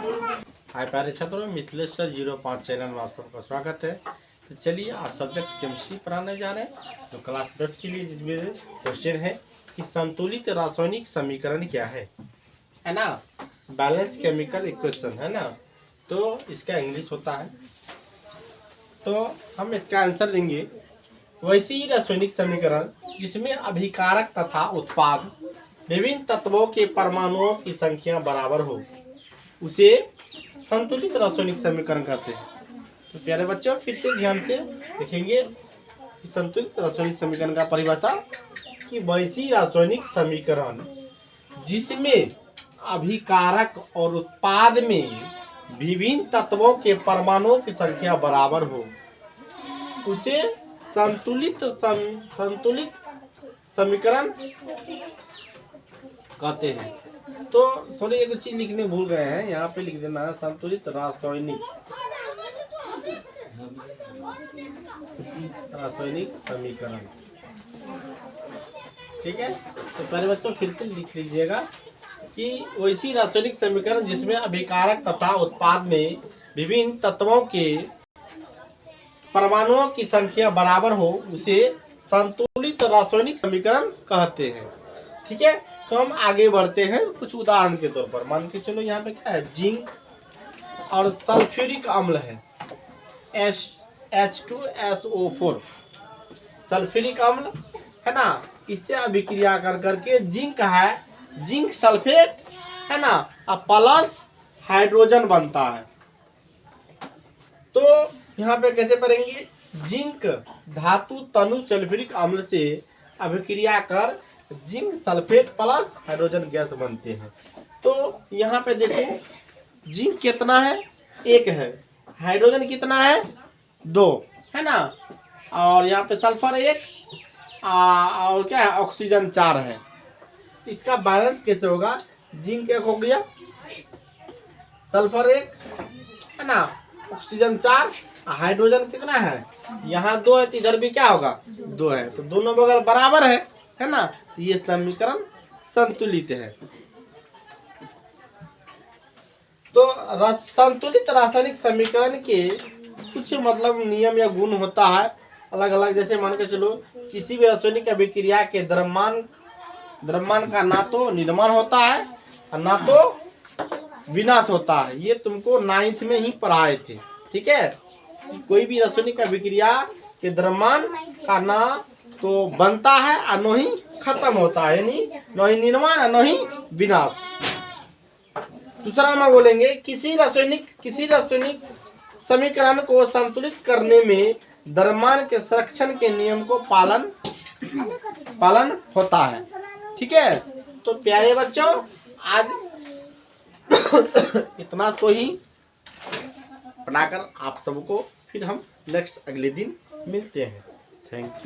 हाय प्यारे छात्रों, Mithilesh sir 05 channel में आप सबका स्वागत है। तो चलिए आज सब्जेक्ट केमिस्ट्री पढ़ाने जा रहे हैं। तो क्लास 10 के लिए जिसमें क्वेश्चन है कि संतुलित रासायनिक समीकरण क्या है ना। बैलेंस केमिकल इक्वेशन है ना। तो इसका इंग्लिश होता है, तो हम इसका आंसर देंगे वैसे ही रासायनिक समीकरण जिसमें अभिकारक तथा उत्पाद विभिन्न तत्वों के परमाणुओं की संख्या बराबर हो उसे संतुलित रासायनिक समीकरण कहते हैं। तो प्यारे बच्चों, फिर से ध्यान से देखेंगे कि संतुलित रासायनिक समीकरण का परिभाषा कि वैसी रासायनिक समीकरण जिसमें अभिकारक और उत्पाद में विभिन्न तत्वों के परमाणुओं की संख्या बराबर हो उसे संतुलित समीकरण कहते हैं। तो सॉरी, एक चीज लिखने भूल गए हैं, यहाँ पे लिख देना है संतुलित रासायनिक समीकरण। ठीक है, तो पहले बच्चों फिर से लिख लीजिएगा कि वैसी रासायनिक समीकरण जिसमें अभिकारक तथा उत्पाद में विभिन्न तत्वों के परमाणुओं की संख्या बराबर हो उसे संतुलित रासायनिक समीकरण कहते हैं। ठीक है, तो हम आगे बढ़ते हैं कुछ उदाहरण के तौर पर। मान के चलो यहाँ पे क्या है, जिंक और सल्फ्यूरिक अम्ल है H2SO4 सल्फ्यूरिक अम्ल है ना। इससे अभिक्रिया कर करके जिंक है, जिंक सल्फेट है ना, और प्लस हाइड्रोजन बनता है। तो यहाँ पे कैसे पढ़ेंगे, जिंक धातु तनु सल्फ्यूरिक अम्ल से अभिक्रिया कर zinc sulphate plus hydrogen gas बनते हैं। तो यहाँ पे देखो जिंक कितना है, 1 है, हाइड्रोजन कितना है, 2 है ना, और यहाँ पे सल्फर 1 और क्या है, ऑक्सीजन 4 है। इसका बैलेंस कैसे होगा, जिंक 1 हो गया, सल्फर 1 है ना, ऑक्सीजन 4, हाइड्रोजन कितना है, यहाँ 2 है, तो इधर भी क्या होगा, 2 है। तो दोनों बगल बराबर है ना, तो ये समीकरण संतुलित है। तो संतुलित रासायनिक समीकरण के कुछ मतलब नियम या गुण होता है अलग अलग। जैसे मान के चलो किसी भी रासायनिक अभिक्रिया के द्रव्यमान का ना तो निर्माण होता है और ना तो विनाश होता है। ये तुमको 9th में ही पढ़ाए थे। ठीक है, कोई भी रासायनिक अभिक्रिया के द्रव्यमान का ना तो बनता है और न ही खत्म होता है, यानी न ही निर्माण और न ही विनाश। दूसरा नंबर बोलेंगे, किसी रासायनिक समीकरण को संतुलित करने में द्रव्यमान के संरक्षण के नियम को पालन होता है। ठीक है, तो प्यारे बच्चों आज इतना तो ही पढ़ाकर आप सबको फिर हम नेक्स्ट अगले दिन मिलते हैं। Thank you.